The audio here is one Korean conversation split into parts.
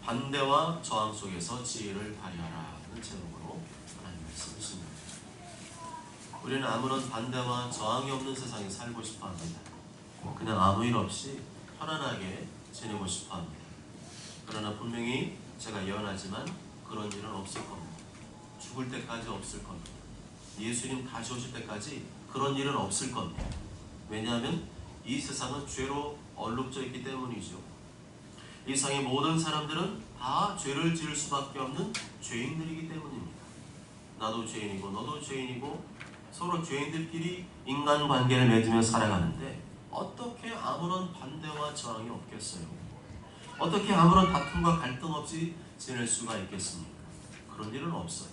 반대와 저항 속에서 지혜를 발휘하라 는 제목으로 하나님 말씀 주십니다. 우리는 아무런 반대와 저항이 없는 세상에 살고 싶어 합니다. 그냥 아무 일 없이 편안하게 지내고 싶어 합니다. 그러나 분명히 제가 예언하지만 그런 일은 없을 겁니다. 죽을 때까지 없을 겁니다. 예수님 다시 오실 때까지 그런 일은 없을 겁니다. 왜냐하면 이 세상은 죄로 얼룩져 있기 때문이죠. 이 세상의 모든 사람들은 다 죄를 지을 수밖에 없는 죄인들이기 때문입니다. 나도 죄인이고 너도 죄인이고 서로 죄인들끼리 인간관계를 맺으며 살아가는데 어떻게 아무런 반대와 저항이 없겠어요? 어떻게 아무런 다툼과 갈등 없이 지낼 수가 있겠습니까? 그런 일은 없어요.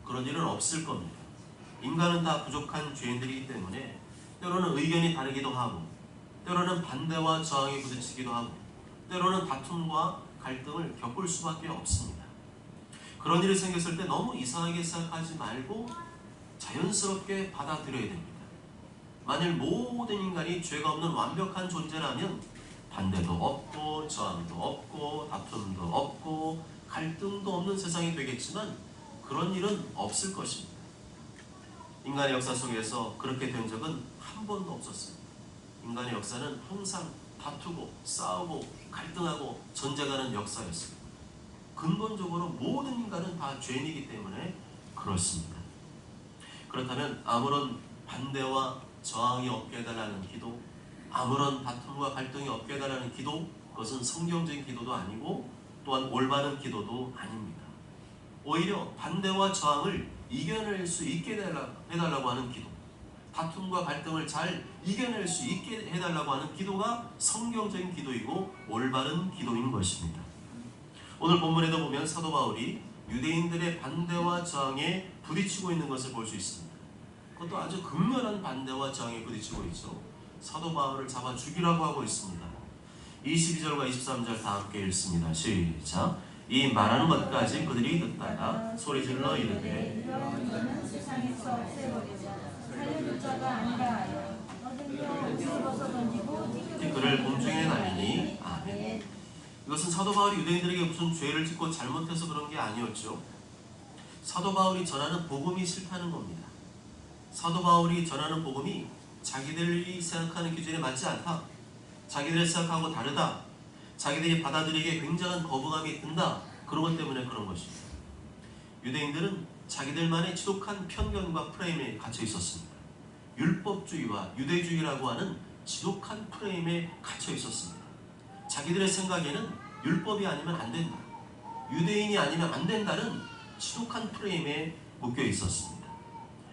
그런 일은 없을 겁니다. 인간은 다 부족한 죄인들이기 때문에 때로는 의견이 다르기도 하고 때로는 반대와 저항이 부딪히기도 하고 때로는 다툼과 갈등을 겪을 수밖에 없습니다. 그런 일이 생겼을 때 너무 이상하게 생각하지 말고 자연스럽게 받아들여야 됩니다. 만일 모든 인간이 죄가 없는 완벽한 존재라면 반대도 없고 저항도 없고 다툼도 없고 갈등도 없는 세상이 되겠지만 그런 일은 없을 것입니다. 인간의 역사 속에서 그렇게 된 적은 한 번도 없었습니다. 인간의 역사는 항상 다투고 싸우고 갈등하고 전쟁하는 역사였습니다. 근본적으로 모든 인간은 다 죄인이기 때문에 그렇습니다. 그렇다면 아무런 반대와 저항이 없게 해달라는 기도, 아무런 다툼과 갈등이 없게 해달라는 기도, 그것은 성경적인 기도도 아니고 또한 올바른 기도도 아닙니다. 오히려 반대와 저항을 이겨낼 수 있게 해달라고 하는 기도, 다툼과 갈등을 잘 이겨낼 수 있게 해달라고 하는 기도가 성경적인 기도이고 올바른 기도인 것입니다. 오늘 본문에도 보면 사도 바울이 유대인들의 반대와 저항에 부딪히고 있는 것을 볼 수 있습니다. 그것도 아주 극렬한 반대와 저항에 부딪히고 있죠. 사도 바울을 잡아 죽이라고 하고 있습니다. 22절과 23절 다 함께 읽습니다. 시작. 이 말하는 것까지 그들이 듣다가 소리질러 이르되 너는 세상에서 없애버리자 살려줄 자가 아니라 하여 얻으려 옷을 벗어던지고 티끌을 공중에 날리니 아멘. 이것은 사도 바울이 유대인들에게 무슨 죄를 짓고 잘못해서 그런 게 아니었죠. 사도 바울이 전하는 복음이 싫다는 겁니다. 사도 바울이 전하는 복음이 자기들이 생각하는 기준에 맞지 않다, 자기들의 생각하고 다르다, 자기들이 받아들이기에 굉장한 거부감이 든다, 그런 것 때문에 그런 것입니다. 유대인들은 자기들만의 지독한 편견과 프레임에 갇혀 있었습니다. 율법주의와 유대주의라고 하는 지독한 프레임에 갇혀 있었습니다. 자기들의 생각에는 율법이 아니면 안 된다, 유대인이 아니면 안 된다는 지독한 프레임에 묶여 있었습니다.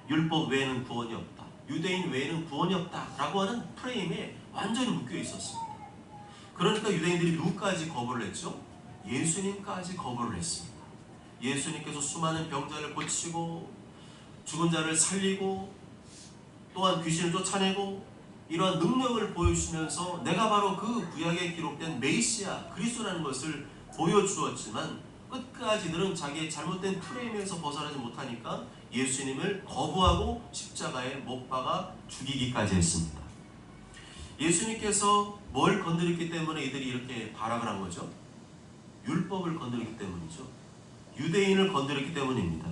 율법 외에는 구원이 없다, 유대인 외에는 구원이 없다 라고 하는 프레임에 완전히 묶여 있었습니다. 그러니까 유대인들이 누구까지 거부를 했죠? 예수님까지 거부를 했습니다. 예수님께서 수많은 병자를 고치고 죽은 자를 살리고 또한 귀신을 쫓아내고 이러한 능력을 보여주시면서 내가 바로 그 구약에 기록된 메시아 그리스도라는 것을 보여주었지만 끝까지 이들은 자기의 잘못된 프레임에서 벗어나지 못하니까 예수님을 거부하고 십자가에 못 박아 죽이기까지 했습니다. 예수님께서 뭘 건드렸기 때문에 이들이 이렇게 발악을 한 거죠? 율법을 건드렸기 때문이죠. 유대인을 건드렸기 때문입니다.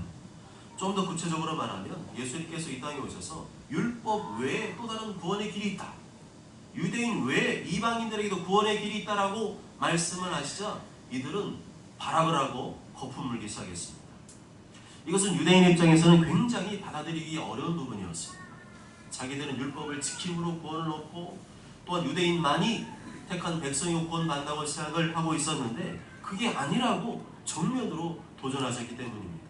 좀 더 구체적으로 말하면 예수님께서 이 땅에 오셔서 율법 외에 또 다른 구원의 길이 있다, 유대인 외에 이방인들에게도 구원의 길이 있다라고 말씀을 하시자 이들은 발악을 하고 거품 물기 시작했습니다. 이것은 유대인 입장에서는 굉장히 받아들이기 어려운 부분이었습니다. 자기들은 율법을 지킴으로 구원을 얻고 또한 유대인만이 택한 백성이 구원받는다고 생각을 하고 있었는데 그게 아니라고 정면으로 도전하셨기 때문입니다.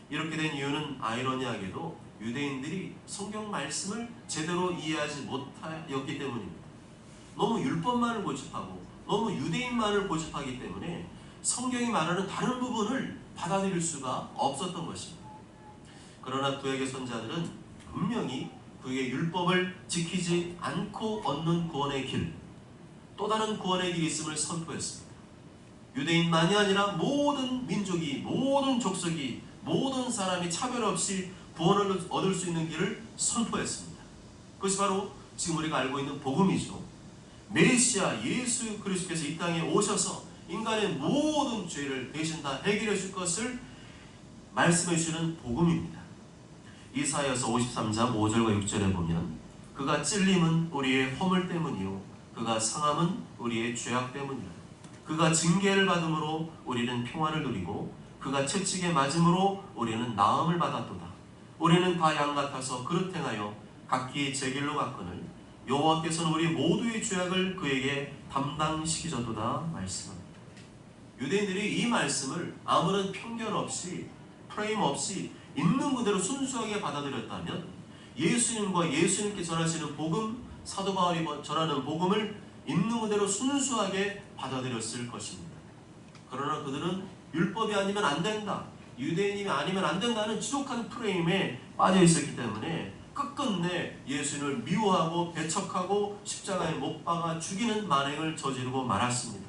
이렇게 된 이유는 아이러니하게도 유대인들이 성경 말씀을 제대로 이해하지 못하였기 때문입니다. 너무 율법만을 고집하고 너무 유대인만을 고집하기 때문에 성경이 말하는 다른 부분을 받아들일 수가 없었던 것입니다. 그러나 구약의 선자들은 분명히 그의 율법을 지키지 않고 얻는 구원의 길, 또 다른 구원의 길이 있음을 선포했습니다. 유대인만이 아니라 모든 민족이, 모든 족속이, 모든 사람이 차별 없이 구원을 얻을 수 있는 길을 선포했습니다. 그것이 바로 지금 우리가 알고 있는 복음이죠. 메시아 예수 그리스도께서 이 땅에 오셔서 인간의 모든 죄를 대신 다 해결해 줄 것을 말씀해 주는 복음입니다. 이사야서 53장 5절과 6절에 보면 그가 찔림은 우리의 허물 때문이요 그가 상함은 우리의 죄악 때문이라. 그가 징계를 받음으로 우리는 평화를 누리고 그가 채찍에 맞음으로 우리는 나음을 받았도다. 우리는 다 양 같아서 그릇 행하여 각기 제 길로 갔거늘 여호와께서는 우리 모두의 죄악을 그에게 담당시키셨도다 말씀합니다. 유대인들이 이 말씀을 아무런 편견 없이 프레임 없이 있는 그대로 순수하게 받아들였다면 예수님과 예수님께 전하시는 복음, 사도 바울이 전하는 복음을 있는 그대로 순수하게 받아들였을 것입니다. 그러나 그들은 율법이 아니면 안 된다, 유대인이 아니면 안 된다는 지독한 프레임에 빠져 있었기 때문에 끝끝내 예수님을 미워하고 배척하고 십자가에 못 박아 죽이는 만행을 저지르고 말았습니다.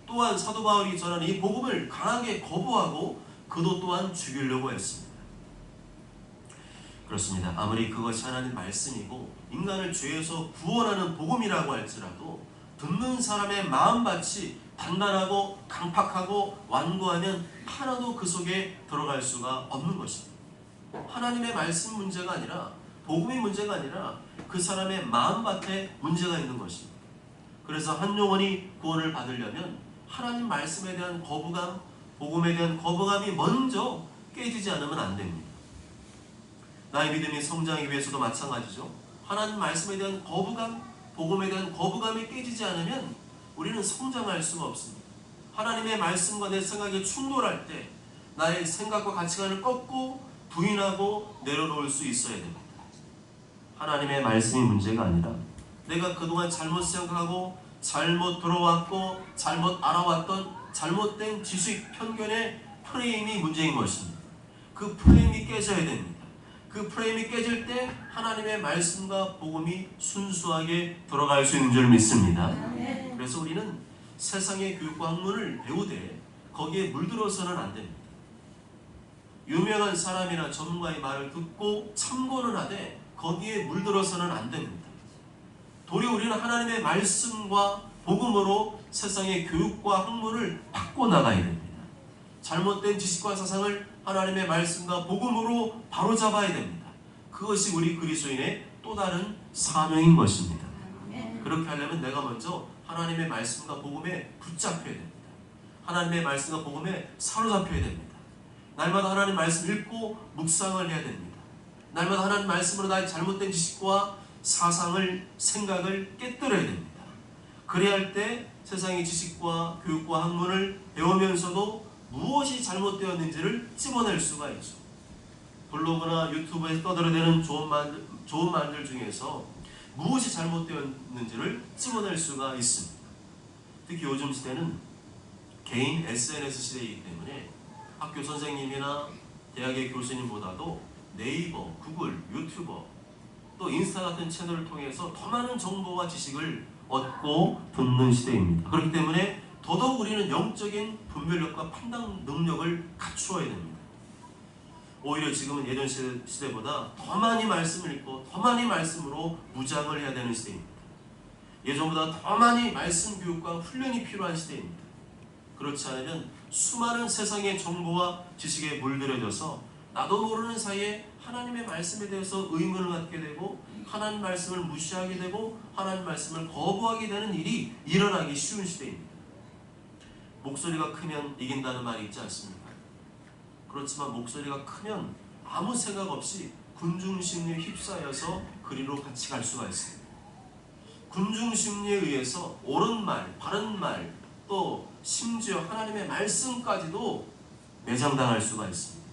또한 사도 바울이 전하는 이 복음을 강하게 거부하고 그도 또한 죽이려고 했습니다. 그렇습니다. 아무리 그것이 하나님 말씀이고 인간을 죄에서 구원하는 복음이라고 할지라도 듣는 사람의 마음밭이 단단하고 강팍하고 완고하면 하나도 그 속에 들어갈 수가 없는 것입니다. 하나님의 말씀 문제가 아니라 복음의 문제가 아니라 그 사람의 마음밭에 문제가 있는 것입니다. 그래서 한 영혼이 구원을 받으려면 하나님 말씀에 대한 거부감, 복음에 대한 거부감이 먼저 깨지지 않으면 안 됩니다. 나의 믿음이 성장하기 위해서도 마찬가지죠. 하나님 말씀에 대한 거부감, 복음에 대한 거부감이 깨지지 않으면 우리는 성장할 수가 없습니다. 하나님의 말씀과 내 생각이 충돌할 때 나의 생각과 가치관을 꺾고 부인하고 내려놓을 수 있어야 됩니다. 하나님의 말씀이 문제가 아니라 내가 그동안 잘못 생각하고 잘못 들어왔고 잘못 알아왔던 잘못된 지식, 편견의 프레임이 문제인 것입니다. 그 프레임이 깨져야 됩니다. 그 프레임이 깨질 때 하나님의 말씀과 복음이 순수하게 들어갈 수 있는 줄 믿습니다. 그래서 우리는 세상의 교육과 학문을 배우되 거기에 물들어서는 안 됩니다. 유명한 사람이나 전문가의 말을 듣고 참고는 하되 거기에 물들어서는 안 됩니다. 도리어 우리는 하나님의 말씀과 복음으로 세상의 교육과 학문을 바꿔나가야 됩니다. 잘못된 지식과 사상을 하나님의 말씀과 복음으로 바로잡아야 됩니다. 그것이 우리 그리스도인의 또 다른 사명인 것입니다. 그렇게 하려면 내가 먼저 하나님의 말씀과 복음에 붙잡혀야 됩니다. 하나님의 말씀과 복음에 사로잡혀야 됩니다. 날마다 하나님 말씀 읽고 묵상을 해야 됩니다. 날마다 하나님 말씀으로 나의 잘못된 지식과 사상을, 생각을 깨뜨려야 됩니다. 그래야 할 때 세상의 지식과 교육과 학문을 배우면서도 무엇이 잘못되었는지를 찝어낼 수가 있죠. 블로그나 유튜브에서 떠들어대는 좋은 말들 중에서 무엇이 잘못되었는지를 찝어낼 수가 있습니다. 특히 요즘 시대는 개인 SNS 시대이기 때문에 학교 선생님이나 대학의 교수님보다도 네이버, 구글, 유튜버, 또 인스타 같은 채널을 통해서 더 많은 정보와 지식을 얻고 듣는 시대입니다. 그렇기 때문에 더더욱 우리는 영적인 분별력과 판단 능력을 갖추어야 됩니다. 오히려 지금은 예전 시대보다 더 많이 말씀을 읽고 더 많이 말씀으로 무장을 해야 되는 시대입니다. 예전보다 더 많이 말씀 교육과 훈련이 필요한 시대입니다. 그렇지 않으면 수많은 세상의 정보와 지식에 물들여져서 나도 모르는 사이에 하나님의 말씀에 대해서 의문을 갖게 되고 하나님 말씀을 무시하게 되고 하나님 말씀을 거부하게 되는 일이 일어나기 쉬운 시대입니다. 목소리가 크면 이긴다는 말이 있지 않습니까? 그렇지만 목소리가 크면 아무 생각 없이 군중심리에 휩싸여서 그리로 같이 갈 수가 있습니다. 군중심리에 의해서 옳은 말, 바른 말, 또 심지어 하나님의 말씀까지도 매장당할 수가 있습니다.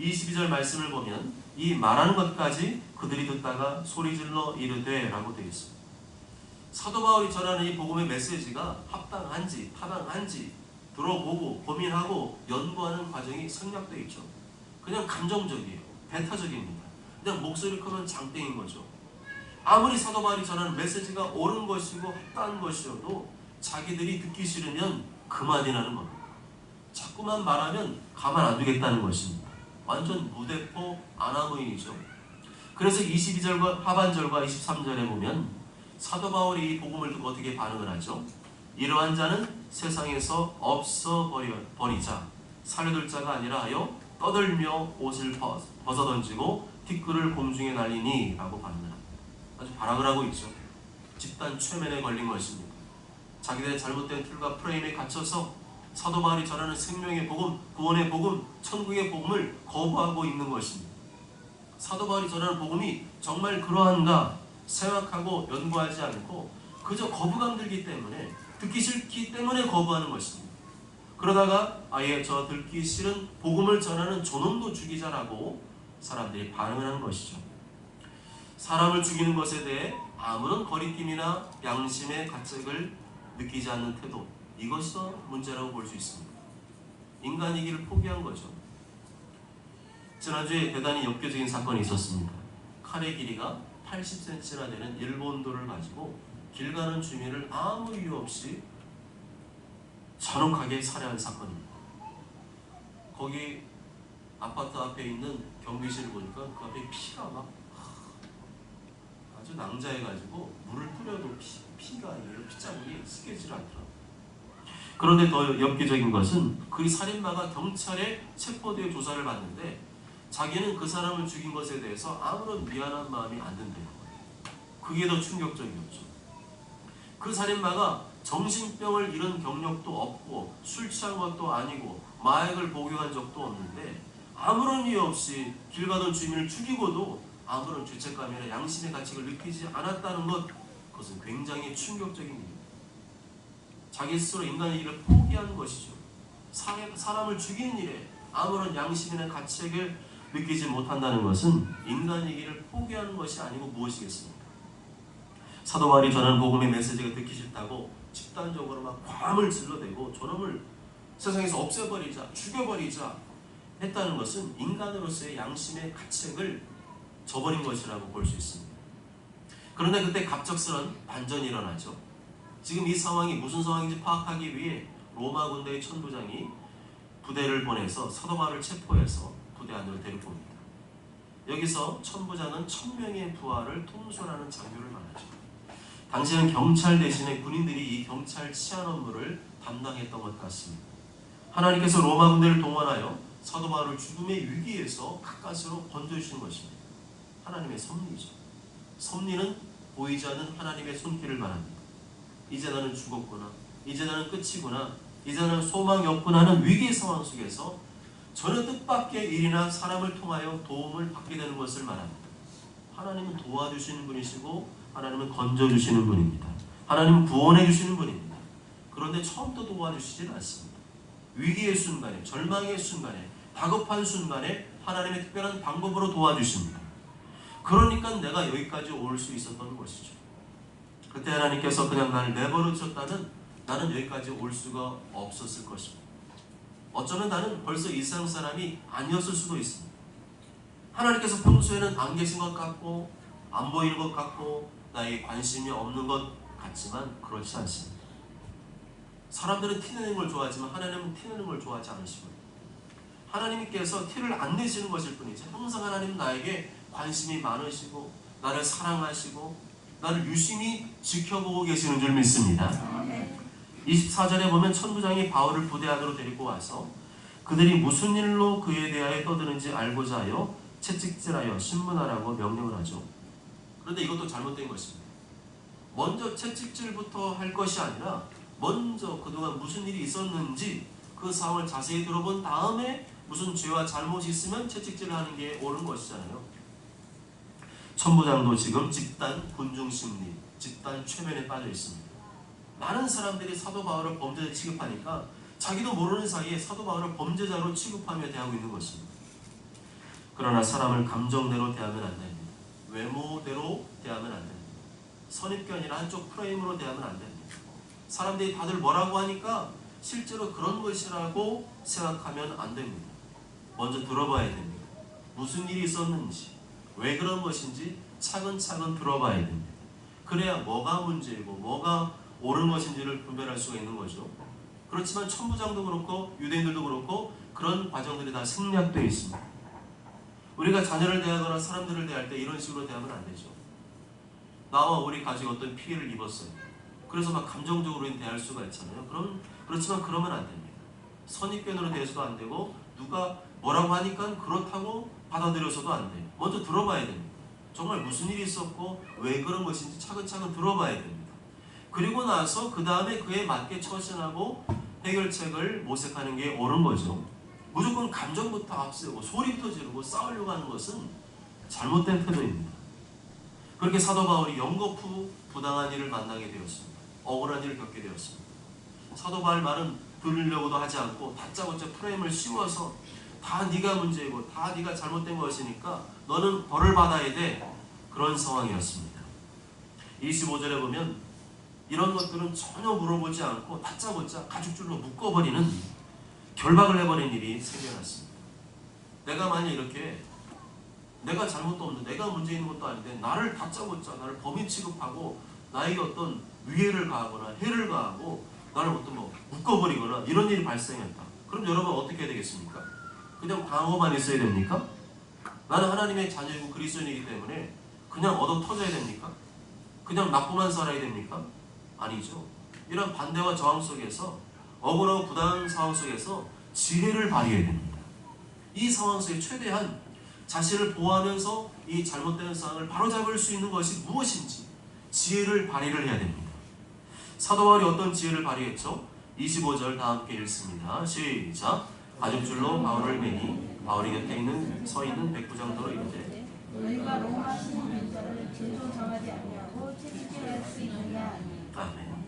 22절 말씀을 보면 이 말하는 것까지 그들이 듣다가 소리질러 이르되 라고 되어 있습니다. 사도 바울이 전하는 이 복음의 메시지가 합당한지 타당한지 들어보고 고민하고 연구하는 과정이 생략되어 있죠. 그냥 감정적이에요. 배타적입니다. 그냥 목소리 크면 장땡인 거죠. 아무리 사도 바울이 전하는 메시지가 옳은 것이고 합당한 것이어도 자기들이 듣기 싫으면 그만이라는 겁니다. 자꾸만 말하면 가만 안 두겠다는 것입니다. 완전 무대포 아나무인이죠. 그래서 22절과 하반절과 23절에 보면 사도 바울이 이 복음을 듣고 어떻게 반응을 하죠? 이러한 자는 세상에서 없어버리자 살려둘 자가 아니라 하여 떠들며 옷을 벗어던지고 티끌을 공중에 날리니 라고 반문합니다. 아주 발악을 하고 있죠. 집단 최면에 걸린 것입니다. 자기들의 잘못된 틀과 프레임에 갇혀서 사도 바울이 전하는 생명의 복음, 구원의 복음, 천국의 복음을 거부하고 있는 것입니다. 사도 바울이 전하는 복음이 정말 그러한가 생각하고 연구하지 않고 그저 거부감 들기 때문에, 듣기 싫기 때문에 거부하는 것입니다. 그러다가 아예 저 듣기 싫은 복음을 전하는 저놈도 죽이자라고 사람들이 반응을 하는 것이죠. 사람을 죽이는 것에 대해 아무런 거리낌이나 양심의 가책을 느끼지 않는 태도, 이것이 더 문제라고 볼 수 있습니다. 인간이기를 포기한 거죠. 지난주에 대단히 엽기적인 사건이 있었습니다. 칼의 길이가 80cm나 되는 일본도를 가지고 길 가는 주민을 아무 이유 없이 잔혹하게 살해한 사건입니다. 거기 아파트 앞에 있는 경비실을 보니까 그 앞에 피가 막 아주 낭자해가지고 물을 뿌려도 피가 아니에요. 핏자국이 쓰게질 않더라고요. 그런데 더 엽기적인 것은 그 살인마가 경찰에 체포되어 조사를 받는데 자기는 그 사람을 죽인 것에 대해서 아무런 미안한 마음이 안 든다는 거예요. 그게 더 충격적이었죠. 그 살인마가 정신병을 잃은 경력도 없고 술 취한 것도 아니고 마약을 복용한 적도 없는데 아무런 이유 없이 길 가던 주민을 죽이고도 아무런 죄책감이나 양심의 가책을 느끼지 않았다는 것, 그것은 굉장히 충격적인 일입니다. 자기 스스로 인간의 일을 포기한 것이죠. 사람을 죽이는 일에 아무런 양심이나 가책을 느끼지 못한다는 것은 인간이기를 포기하는 것이 아니고 무엇이겠습니까? 사도 바울이 전하는 복음의 메시지가 듣기 싫다고 집단적으로 막 괌을 질러대고 저놈을 세상에서 없애버리자, 죽여버리자 했다는 것은 인간으로서의 양심의 가책을 저버린 것이라고 볼 수 있습니다. 그런데 그때 갑작스런 반전이 일어나죠. 지금 이 상황이 무슨 상황인지 파악하기 위해 로마 군대의 천부장이 부대를 보내서 사도 바울을 체포해서 부대 안으로 데리고 옵니다. 여기서 천부장은 1000명의 부하를 통솔하는 장교를 만나죠. 당시에는 경찰 대신에 군인들이 이 경찰 치안 업무를 담당했던 것 같습니다. 하나님께서 로마 군대를 동원하여 사도 바울을 죽음의 위기에서 가까스로 건져주신 것입니다. 하나님의 섭리죠. 섭리는 보이지 않는 하나님의 손길을 말합니다. 이제 나는 죽었구나, 이제 나는 끝이구나, 이제 나는 소망이 없구나 하는 위기의 상황 속에서 전혀 뜻밖의 일이나 사람을 통하여 도움을 받게 되는 것을 말합니다. 하나님은 도와주시는 분이시고 하나님은 건져주시는 분입니다. 하나님은 구원해 주시는 분입니다. 그런데 처음부터 도와주시진 않습니다. 위기의 순간에, 절망의 순간에, 다급한 순간에 하나님의 특별한 방법으로 도와주십니다. 그러니까 내가 여기까지 올 수 있었던 것이죠. 그때 하나님께서 그냥 나를 내버려 두셨다면 나는 여기까지 올 수가 없었을 것입니다. 어쩌면 나는 벌써 이 세상 사람이 아니었을 수도 있습니다. 하나님께서 평소에는 안 계신 것 같고 안 보이는 것 같고 나에게 관심이 없는 것 같지만 그렇지 않습니다. 사람들은 티내는 걸 좋아하지만 하나님은 티내는 걸 좋아하지 않으시고요. 하나님께서 티를 안 내시는 것일 뿐이지 항상 하나님은 나에게 관심이 많으시고 나를 사랑하시고 나를 유심히 지켜보고 계시는 줄 믿습니다. 24절에 보면 천부장이 바울을 부대 안으로 데리고 와서 그들이 무슨 일로 그에 대하여 떠드는지 알고자 하여 채찍질하여 신문하라고 명령을 하죠. 그런데 이것도 잘못된 것입니다. 먼저 채찍질부터 할 것이 아니라 먼저 그동안 무슨 일이 있었는지 그 상황을 자세히 들어본 다음에 무슨 죄와 잘못이 있으면 채찍질을 하는 게 옳은 것이잖아요. 천부장도 지금 집단 군중심리, 집단 최면에 빠져 있습니다. 많은 사람들이 사도 바울을 범죄자 취급하니까 자기도 모르는 사이에 사도 바울을 범죄자로 취급하며 대하고 있는 것입니다. 그러나 사람을 감정대로 대하면 안 됩니다. 외모대로 대하면 안 됩니다. 선입견이나 한쪽 프레임으로 대하면 안 됩니다. 사람들이 다들 뭐라고 하니까 실제로 그런 것이라고 생각하면 안 됩니다. 먼저 들어봐야 됩니다. 무슨 일이 있었는지, 왜 그런 것인지 차근차근 들어봐야 됩니다. 그래야 뭐가 문제이고 뭐가 옳은 것인지를 분별할 수가 있는 거죠. 그렇지만 천부장도 그렇고 유대인들도 그렇고 그런 과정들이 다 생략되어 있습니다. 우리가 자녀를 대하거나 사람들을 대할 때 이런 식으로 대하면 안 되죠. 나와 우리 가족이 어떤 피해를 입었어요. 그래서 막 감정적으로 대할 수가 있잖아요. 그렇지만 그러면 안 됩니다. 선입견으로 대해서도 안 되고 누가 뭐라고 하니까 그렇다고 받아들여서도 안 돼요. 먼저 들어봐야 됩니다. 정말 무슨 일이 있었고 왜 그런 것인지 차근차근 들어봐야 됩니다. 그리고 나서 그 다음에 그에 맞게 처신하고 해결책을 모색하는 게 옳은 거죠. 무조건 감정부터 앞세우고 소리부터 지르고 싸우려고 하는 것은 잘못된 태도입니다. 그렇게 사도 바울이 연거푸 부당한 일을 만나게 되었습니다. 억울한 일을 겪게 되었습니다. 사도 바울 말은 들으려고도 하지 않고 다짜고짜 프레임을 씌워서 다 네가 문제이고 다 네가 잘못된 것이니까 너는 벌을 받아야 돼. 그런 상황이었습니다. 25절에 보면 이런 것들은 전혀 물어보지 않고 다짜고짜 가죽줄로 묶어버리는 결박을 해버린 일이 생겨났습니다. 내가 만약 이렇게 내가 잘못도 없는데 내가 문제 있는 것도 아닌데 나를 다짜고짜 나를 범인 취급하고 나에게 어떤 위해를 가하거나 해를 가하고 나를 어떤 묶어버리거나 이런 일이 발생했다. 그럼 여러분 어떻게 해야 되겠습니까? 그냥 방어만 있어야 됩니까? 나는 하나님의 자녀이고 그리스도인이기 때문에 그냥 얻어 터져야 됩니까? 그냥 맞고만 살아야 됩니까? 아니죠. 이런 반대와 저항 속에서 억울하고 부당한 상황 속에서 지혜를 발휘해야 됩니다. 이 상황 속에 최대한 자신을 보호하면서 이 잘못된 상황을 바로잡을 수 있는 것이 무엇인지 지혜를 발휘를 해야 됩니다. 사도 바울이 어떤 지혜를 발휘했죠? 25절 다 함께 읽습니다. 시작. 가죽줄로 바울을 매니 바울이 곁에 서 있는 백부장도로 이르되 너희가 로마 시민자를 죄로 정하지 아니하고 책임질 수 있느냐. 아멘.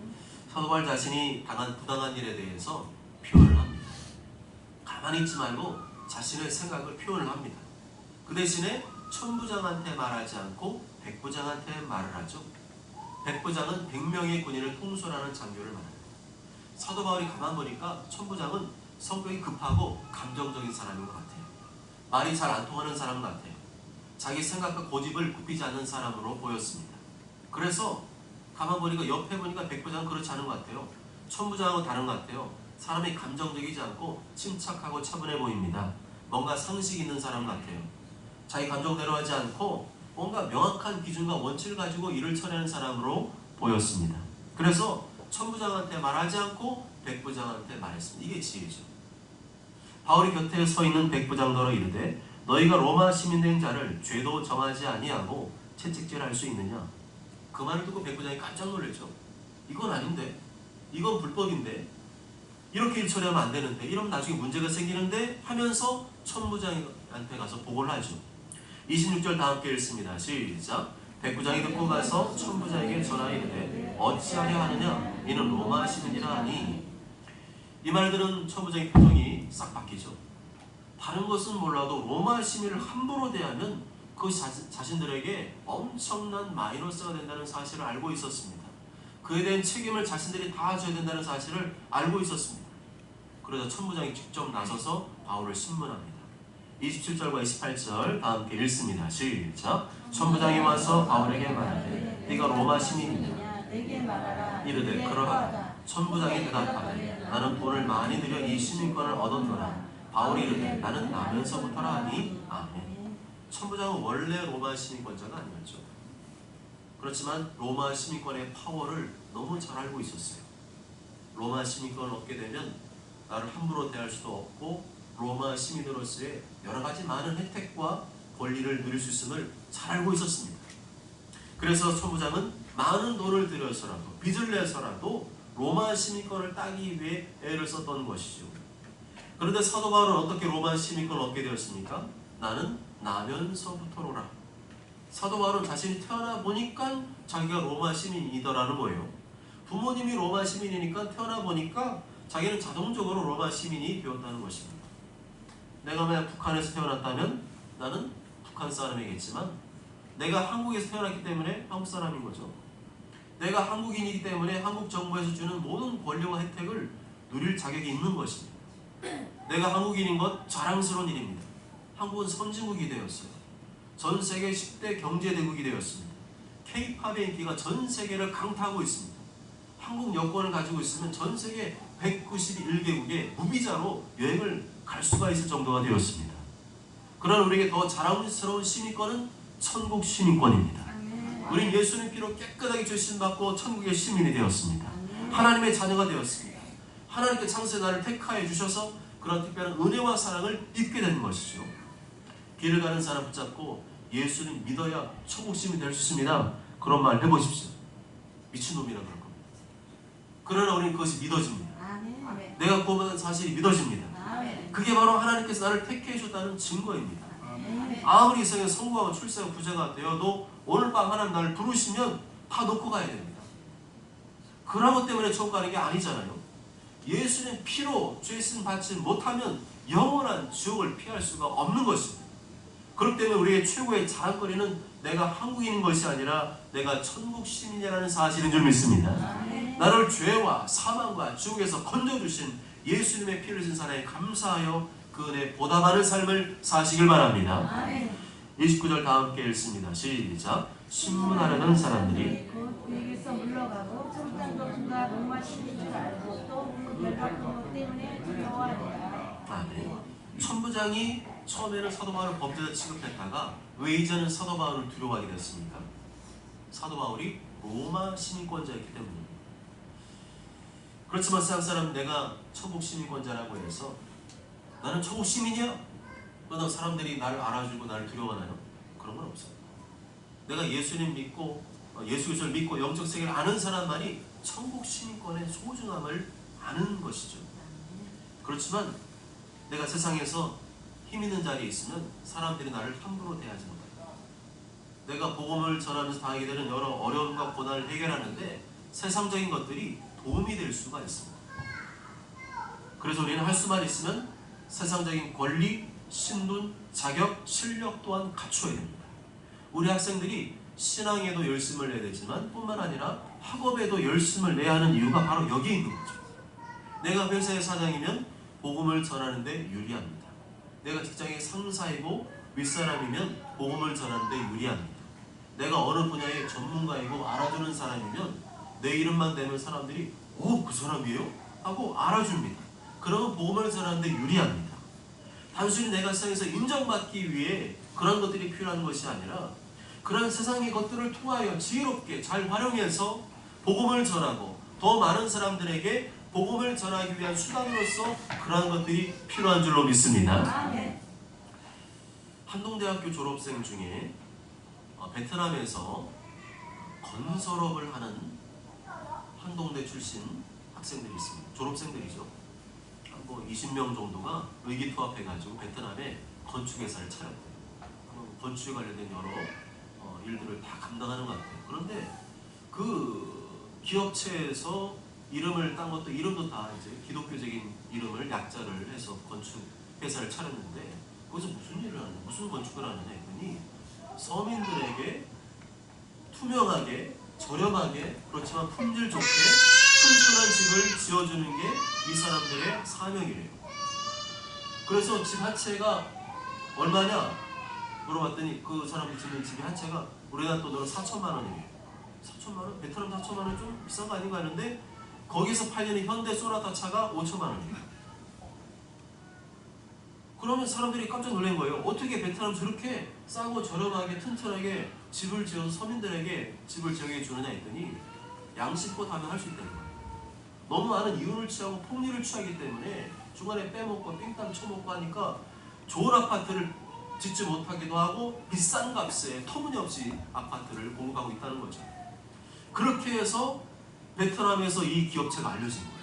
사도 바울 자신이 당한 부당한 일에 대해서 표현을 합니다. 가만히 있지 말고 자신의 생각을 표현을 합니다. 그 대신에 천부장한테 말하지 않고 백부장한테 말을 하죠. 백부장은 100명의 군인을 통솔하는 장교를 말합니다. 사도 바울이 가만 보니까 천부장은 성격이 급하고 감정적인 사람인 것 같아요. 말이 잘 안 통하는 사람 같아요. 자기 생각과 고집을 굽히지 않는 사람으로 보였습니다. 그래서 가만 보니까 옆에 보니까 백부장은 그렇지 않은 것 같아요. 천부장하고 다른 것 같아요. 사람이 감정적이지 않고 침착하고 차분해 보입니다. 뭔가 상식 있는 사람 같아요. 자기 감정대로 하지 않고 뭔가 명확한 기준과 원칙을 가지고 일을 처리하는 사람으로 보였습니다. 그래서 천부장한테 말하지 않고 백부장한테 말했습니다. 이게 지혜죠. 바울이 곁에 서 있는 백부장더러 이르되 너희가 로마 시민된 자를 죄도 정하지 아니하고 채찍질할 수 있느냐. 그 말을 듣고 백부장이 깜짝 놀랐죠. 이건 아닌데, 이건 불법인데, 이렇게 일 처리하면 안 되는데, 이러면 나중에 문제가 생기는데 하면서 천부장한테 가서 보고를 하죠. 26절 다 함께 읽습니다. 시작. 백부장이 듣고 가서 천부장에게 전하이르되 어찌하려 하느냐 이는 로마 시민이라 하니. 이 말 들은 천부장의 표정이 싹 바뀌죠. 다른 것은 몰라도 로마 시민을 함부로 대하면 그 자신들에게 엄청난 마이너스가 된다는 사실을 알고 있었습니다. 그에 대한 책임을 자신들이 다 져야 된다는 사실을 알고 있었습니다. 그러자 천부장이 직접 나서서 바울을 신문합니다. 27절과 28절 다 함께 읽습니다. 시작. 천부장이 와서 바울에게 말하되 네가 로마 시민이냐. 내게 말하라. 이르되 그러하다. 천부장이 대답하되 나는 돈을 많이 들여 이 시민권을 얻었노라. 바울이 이르되 나는 나면서부터라 하니. 아멘. 천부장은 원래 로마 시민권자가 아니었죠. 그렇지만 로마 시민권의 파워를 너무 잘 알고 있었어요. 로마 시민권을 얻게 되면 나를 함부로 대할 수도 없고 로마 시민으로서의 여러 가지 많은 혜택과 권리를 누릴 수 있음을 잘 알고 있었습니다. 그래서 천부장은 많은 돈을 들여서라도 빚을 내서라도 로마 시민권을 따기 위해 애를 썼던 것이죠. 그런데 사도 바울은 어떻게 로마 시민권을 얻게 되었습니까? 나는 나면서부터로라. 사도 바울은 자신이 태어나 보니까 자기가 로마 시민이더라는 거예요. 부모님이 로마 시민이니까 태어나 보니까 자기는 자동적으로 로마 시민이 되었다는 것입니다. 내가 만약 북한에서 태어났다면 나는 북한 사람이겠지만 내가 한국에서 태어났기 때문에 한국 사람인 거죠. 내가 한국인이기 때문에 한국 정부에서 주는 모든 권리와 혜택을 누릴 자격이 있는 것입니다. 내가 한국인인 것 자랑스러운 일입니다. 한국은 선진국이 되었어요. 전 세계 10대 경제대국이 되었습니다. K-팝의 인기가 전 세계를 강타하고 있습니다. 한국 여권을 가지고 있으면 전 세계 191개국에 무비자로 여행을 갈 수가 있을 정도가 되었습니다. 그러나 우리에게 더 자랑스러운 시민권은 천국 시민권입니다. 우린 예수님 피로 깨끗하게 죄심받고 천국의 시민이 되었습니다. 하나님의 자녀가 되었습니다. 하나님께 창세에 나를 택하여 주셔서 그런 특별한 은혜와 사랑을 입게 되는 것이죠. 길을 가는 사람 붙잡고 예수님 믿어야 천국 시민이 될 수 있습니다. 그런 말 해보십시오. 미친놈이라 그럴 겁니다. 그러나 우리는 그것이 믿어집니다. 내가 구원받은 사실이 믿어집니다. 그게 바로 하나님께서 나를 택해 주셨다는 증거입니다. 아무리 이 세상에 성공하고 출세하고 부자가 되어도 오늘 밤 하나님 나를 부르시면 다 놓고 가야 됩니다. 그런 것 때문에 천국 가는 게 아니잖아요. 예수님 피로 죄신 받지 못하면 영원한 지옥을 피할 수가 없는 것입니다. 그렇기 때문에 우리의 최고의 자랑거리는 내가 한국인인 것이 아니라 내가 천국 시민이라는 사실인 줄 믿습니다. 나를 죄와 사망과 지옥에서 건져주신 예수님의 피를 진 사랑에 감사하여 그 은혜 보답하는 삶을 사시길 바랍니다. 29절 다 함께 읽습니다. 시작. 신문하려는 사람들이 그에게서 물러가고 천부장 것과 로마 신인 줄 알고 또 열받은 것 때문에 두려워하리라. 아멘. 천부장이 처음에는 사도 바울을 범죄자 취급했다가 왜 이제는 사도 바울을 두려워하게 됐습니까? 사도 바울이 로마 시민권자였기 때문입니다. 그렇지만 세상 사람은 내가 천국 시민권자라고 해서 나는 천국 시민이야? 그러다 사람들이 나를 알아주고 나를 두려워하나요? 그런 건 없어요. 내가 예수님 믿고 예수 그리스도를 믿고 영적 세계를 아는 사람만이 천국 시민권의 소중함을 아는 것이죠. 그렇지만 내가 세상에서 힘 있는 자리에 있으면 사람들이 나를 함부로 대하지 못해요. 내가 복음을 전하면서 당하게 되는 여러 어려움과 고난을 해결하는데 세상적인 것들이 도움이 될 수가 있습니다. 그래서 우리는 할 수만 있으면 세상적인 권리, 신분, 자격, 실력 또한 갖춰야 됩니다. 우리 학생들이 신앙에도 열심을 내야 되지만 뿐만 아니라 학업에도 열심을 내야 하는 이유가 바로 여기에 있는 거죠. 내가 회사의 사장이면 복음을 전하는데 유리합니다. 내가 직장의 상사이고 윗사람이면 복음을 전하는데 유리합니다. 내가 어느 분야의 전문가이고 알아주는 사람이면 내 이름만 대면 사람들이 그 사람이에요? 하고 알아줍니다. 그러면 복음을 전하는데 유리합니다. 단순히 내가 세상에서 인정받기 위해 그런 것들이 필요한 것이 아니라 그런 세상의 것들을 통하여 지혜롭게 잘 활용해서 복음을 전하고 더 많은 사람들에게 복음을 전하기 위한 수단으로서 그러한 것들이 필요한 줄로 믿습니다. 한동대학교 졸업생 중에 베트남에서 건설업을 하는 한동대 출신 학생들이 있습니다. 졸업생들이죠. 뭐 20명 정도가 의기투합해가지고 베트남에 건축회사를 차렸대요. 건축에 관련된 여러 일들을 다 감당하는 것 같아요. 그런데 그 기업체에서 이름을 딴 것도 이름도 다 이제 기독교적인 이름을 약자를 해서 건축회사를 차렸는데 거기서 무슨 일을 하느냐, 무슨 건축을 하느냐 했더니 서민들에게 투명하게, 저렴하게, 그렇지만 품질 좋게 튼튼한 집을 지어주는 게 이 사람들의 사명이래요. 그래서 집 한 채가 얼마냐 물어봤더니 그 사람이 짓는 집이 한 채가 우리나라 돈으로 4천만 원이래요. 4천만 원? 베트남 4천만 원 좀 비싼 거 아닌가 했는데 거기서 팔리는 현대 소나타 차가 5천만 원이에요. 그러면 사람들이 깜짝 놀란 거예요. 어떻게 베트남 저렇게 싸고 저렴하게 튼튼하게 집을 지어서 서민들에게 집을 지어게 주느냐 했더니 양심껏 하면 할 수 있다는 거예요. 너무 많은 이윤을 취하고 폭리를 취하기 때문에 중간에 빼먹고 삥땅 쳐먹고 하니까 좋은 아파트를 짓지 못하기도 하고 비싼 값에 터무니없이 아파트를 공급하고 있다는 거죠. 그렇게 해서 베트남에서 이 기업체가 알려진 거예요.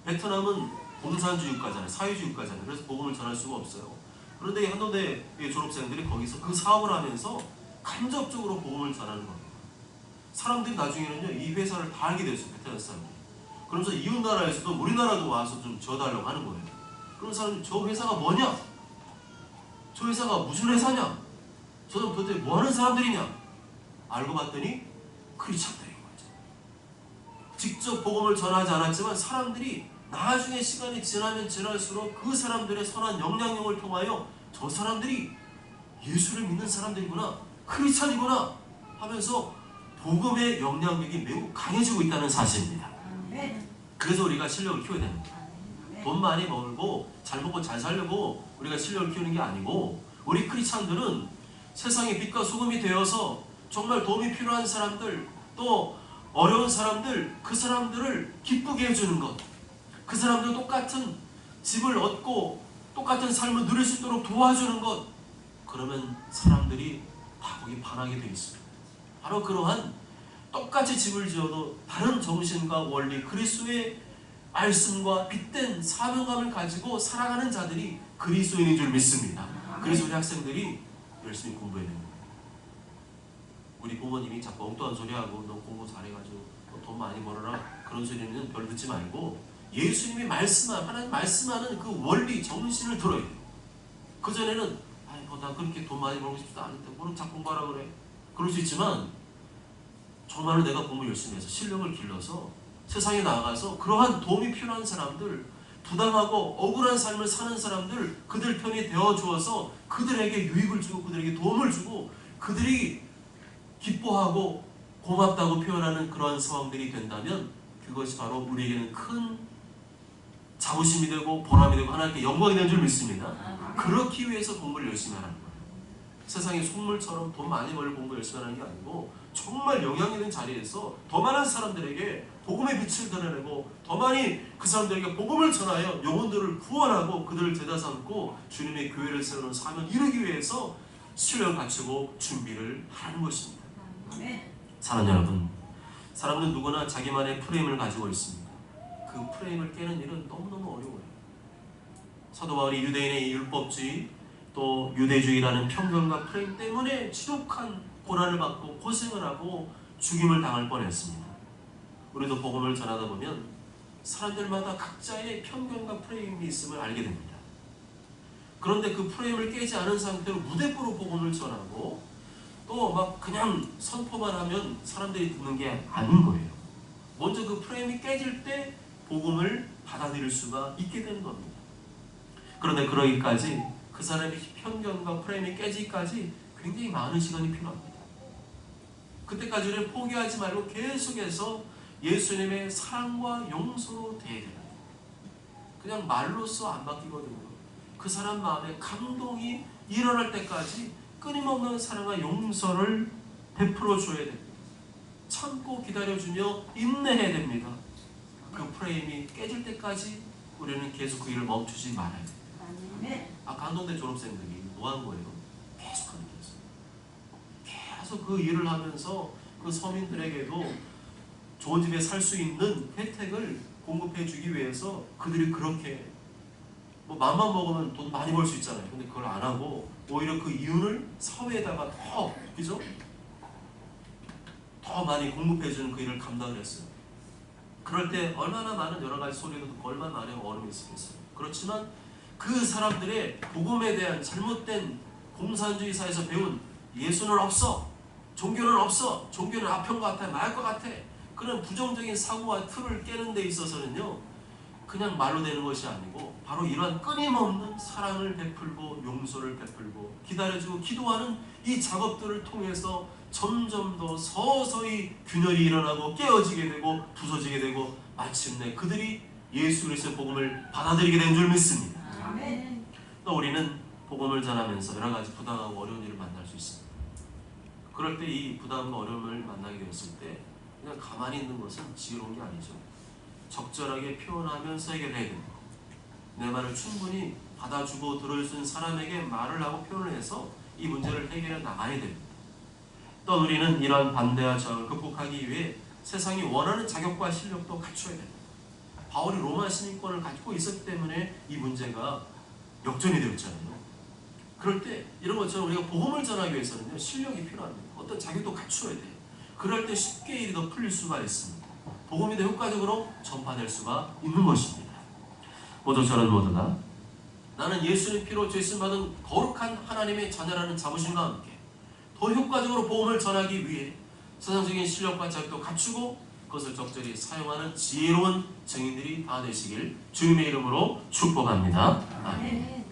베트남은 공산주의 국가잖아요. 사회주의 국가잖아요. 그래서 복음을 전할 수가 없어요. 그런데 이 한동대 졸업생들이 거기서 그 사업을 하면서 간접적으로 복음을 전하는 겁니다. 사람들이 나중에는요 이 회사를 다 알게 됐어요. 베트남 사람들이. 그러면서 이웃 나라에서도 우리나라도 와서 좀 지어달라고 하는 거예요. 그런 사람들이 저 회사가 뭐냐? 저 회사가 무슨 회사냐? 저 사람 도대체 뭐하는 사람들이냐? 알고 봤더니 크리스찬들인 거죠. 직접 복음을 전하지 않았지만 사람들이 나중에 시간이 지나면 지날수록 그 사람들의 선한 영향력을 통하여 저 사람들이 예수를 믿는 사람들이구나, 크리스찬이구나 하면서 복음의 영향력이 매우 강해지고 있다는 사실입니다. 그래서 우리가 실력을 키워야 됩니다. 돈 많이 벌고 잘 먹고 잘 살려고 우리가 실력을 키우는 게 아니고 우리 크리스찬들은 세상의 빛과 소금이 되어서 정말 도움이 필요한 사람들, 또 어려운 사람들, 그 사람들을 기쁘게 해주는 것, 그 사람들 똑같은 집을 얻고 똑같은 삶을 누릴 수 있도록 도와주는 것, 그러면 사람들이 다 거기 반하게 되어 있습니다. 바로 그러한 똑같이 집을 지어도 다른 정신과 원리, 그리스도의 말씀과 빗댄 사명감을 가지고 살아가는 자들이 그리스도인인 줄 믿습니다. 그래서 우리 학생들이 열심히 공부해야 됩니다. 우리 부모님이 자꾸 엉뚱한 소리하고 너 공부 잘해가지고 너 돈 많이 벌어라 그런 소리는 별로 듣지 말고 예수님이 말씀한, 하나님 말씀하는 그 원리, 정신을 들어야 돼요. 그전에는 나 그렇게 돈 많이 벌고 싶지도 않은데 뭘 자꾸 공부하라 그래. 그럴 수 있지만 정말로 내가 공부 열심히 해서 실력을 길러서 세상에 나가서 그러한 도움이 필요한 사람들, 부당하고 억울한 삶을 사는 사람들, 그들 편이 되어주어서 그들에게 유익을 주고 그들에게 도움을 주고 그들이 기뻐하고 고맙다고 표현하는 그러한 상황들이 된다면 그것이 바로 우리에게는 큰 자부심이 되고 보람이 되고 하나님께 영광이 되는 줄 믿습니다. 그렇기 위해서 공부를 열심히 하라는 거예요. 세상의 속물처럼 돈 많이 벌고 공부 열심히 하는 게 아니고 정말 영향 있는 자리에서 더 많은 사람들에게 복음의 빛을 드러내고 더 많이 그 사람들에게 복음을 전하여 영혼들을 구원하고 그들을 제자 삼고 주님의 교회를 세우는 사명 이루기 위해서 신뢰를 갖추고 준비를 하는 것입니다. 사랑하는 여러분, 사람은 누구나 자기만의 프레임을 가지고 있습니다. 그 프레임을 깨는 일은 너무너무 어려워요. 사도 바울이 유대인의 율법주의 또 유대주의라는 편견과 프레임 때문에 지독한 고난을 받고 고생을 하고 죽임을 당할 뻔했습니다. 우리도 복음을 전하다 보면 사람들마다 각자의 편견과 프레임이 있음을 알게 됩니다. 그런데 그 프레임을 깨지 않은 상태로 무대뽀로 복음을 전하고 또 막 그냥 선포만 하면 사람들이 듣는 게 아닌 거예요. 먼저 그 프레임이 깨질 때 복음을 받아들일 수가 있게 되는 겁니다. 그런데 그러기까지 그 사람의 편견과 프레임이 깨지기까지 굉장히 많은 시간이 필요합니다. 그때까지 우리는 포기하지 말고 계속해서 예수님의 사랑과 용서로 대해야 됩니다. 그냥 말로써 안 바뀌거든요. 그 사람 마음에 감동이 일어날 때까지 끊임없는 사랑과 용서를 베풀어 줘야 됩니다. 참고 기다려주며 인내해야 됩니다. 그 프레임이 깨질 때까지 우리는 계속 그 일을 멈추지 말아야 돼요. 강동대 졸업생들이 뭐 한 거예요? 계속 하는 거였어요. 계속 그 일을 하면서 그 서민들에게도 좋은 집에 살 수 있는 혜택을 공급해 주기 위해서 그들이 그렇게 뭐 맘만 먹으면 돈 많이 벌 수 있잖아요. 근데 그걸 안 하고 오히려 그 이윤을 사회에다가 더, 그죠? 더 많이 공급해 주는 그 일을 감당을 했어요. 그럴 때 얼마나 많은 여러 가지 소리도 듣고 얼마나 많은 어려움이 있었겠어요. 그렇지만 그 사람들의 복음에 대한 잘못된 공산주의 사회에서 배운 예수는 없어, 종교는 없어, 종교는 아편 것 같아, 망할 것 같아, 그런 부정적인 사고와 틀을 깨는 데 있어서는요, 그냥 말로 되는 것이 아니고 바로 이러한 끊임없는 사랑을 베풀고 용서를 베풀고 기다려주고 기도하는 이 작업들을 통해서 점점 더 서서히 균열이 일어나고 깨어지게 되고 부서지게 되고 마침내 그들이 예수 그리스도의 복음을 받아들이게 된 줄 믿습니다. 아멘. 또 우리는 복음을 전하면서 여러 가지 부당하고 어려운 일을 만날 수 있습니다. 그럴 때 이 부당함과 어려움을 만나게 되었을 때 그냥 가만히 있는 것은 지혜로운 게 아니죠. 적절하게 표현하면서 해결해야 됩니다. 내 말을 충분히 받아주고 들을 수 있는 사람에게 말을 하고 표현을 해서 이 문제를 해결해 나가야 됩니다. 또 우리는 이러한 반대와 저항을 극복하기 위해 세상이 원하는 자격과 실력도 갖춰야 됩니다. 바울이 로마 시민권을 갖고 있었기 때문에 이 문제가 역전이 되었잖아요. 그럴 때 이런 것처럼 우리가 복음을 전하기 위해서는요, 실력이 필요합니다. 어떤 자격도 갖춰야 돼요. 그럴 때 쉽게 일이 더 풀릴 수가 있습니다. 복음이 더 효과적으로 전파될 수가 있는 것입니다. 모두 저는 모두 다 나는 예수님 피로 죄심 받은 거룩한 하나님의 자녀라는 자부심과 함께 더 효과적으로 복음을 전하기 위해 세상적인 실력과 자격도 갖추고 그것을 적절히 사용하는 지혜로운 증인들이 다 되시길 주님의 이름으로 축복합니다. 아멘.